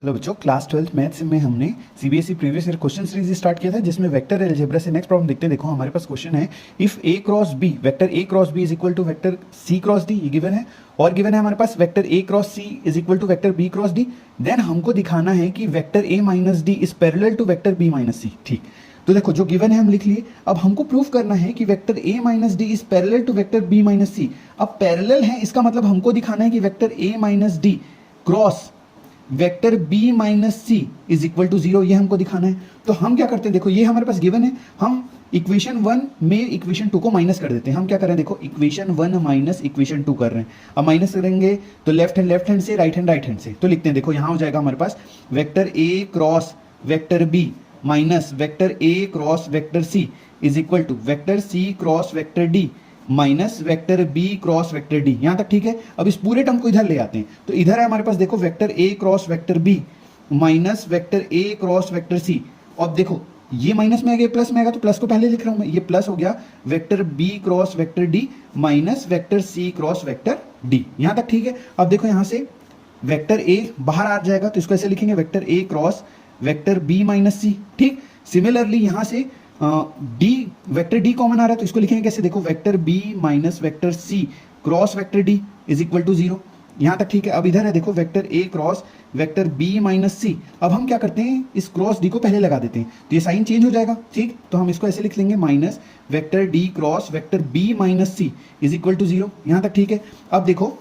Hello बच्चों, class 12 maths में हमने CBSE previous year question series start किया था जिसमें वेक्टर अलजेब्रा से नेक्स्ट प्रॉब्लम देखते हैं। देखो हमारे पास क्वेश्चन है, if A cross B, vector A cross B is equal to vector C cross D, ये गिवन है। और गिवन है हमारे पास vector A cross C is equal to vector B cross D. Then हमको दिखाना है कि vector A minus D is parallel to vector B minus C. ठीक, तो देखो जो गिवन है हम लिख लिए। अब हमको प्रूफ करना है कि vector A minus D is parallel to vector B minus C. अब पैरेलल है इसका मतलब हमको दिखाना है कि vector A minus D cross vector b minus C is equal to 0, ये हमको दिखाना है। तो हम क्या करते हैं, देखो ये हमारे पास गिवन है, हम इक्वेशन 1 में इक्वेशन 2 को माइनस कर देते हैं। हम क्या कर रहे हैं, देखो इक्वेशन 1 माइनस इक्वेशन 2 कर रहे हैं। अब माइनस करेंगे तो लेफ्ट हैंड से, राइट हैंड से। तो लिखते हैं, देखो यहाँ हो जाएगा हमारे पास vector a cross vector b minus vector a cross vector c is equal to vector c cross vector d minus vector B cross vector D. यहां तक ठीक है। अब इस पूरे टर्म को इधर ले आते हैं, तो इधर है हमारे पास, देखो vector A cross vector B minus vector A cross vector C. अब देखो ये माइनस में आ गया, प्लस में आएगा, तो प्लस को पहले लिख रहा हूं मैं, ये प्लस हो गया vector B cross vector D minus vector C cross vector D. यहां तक ठीक है। अब देखो यहां से वेक्टर ए बाहर आ जाएगा, तो इसको ऐसे लिखेंगे vector A cross vector B minus C. ठीक, सिमिलरली यहां से डी वेक्टर डी कॉमन आ रहा है, तो इसको लिखेंगे कैसे, देखो vector B minus vector C cross vector D is equal to 0। यहां तक ठीक है। अब इधर है देखो vector A cross vector B minus C. अब हम क्या करते हैं, इस क्रॉस डी को पहले लगा देते हैं, तो ये साइन चेंज हो जाएगा। ठीक, तो हम इसको ऐसे लिख लेंगे minus vector D cross vector B minus C is equal to 0। यहां तक ठीक है। अब देखो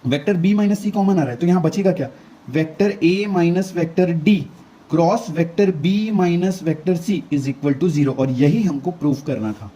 vector B minus C common आ रहा है, तो यहां बचेगा क्या, vector A minus vector D cross vector B minus vector C is equal to 0। और यही हमको प्रूफ करना था।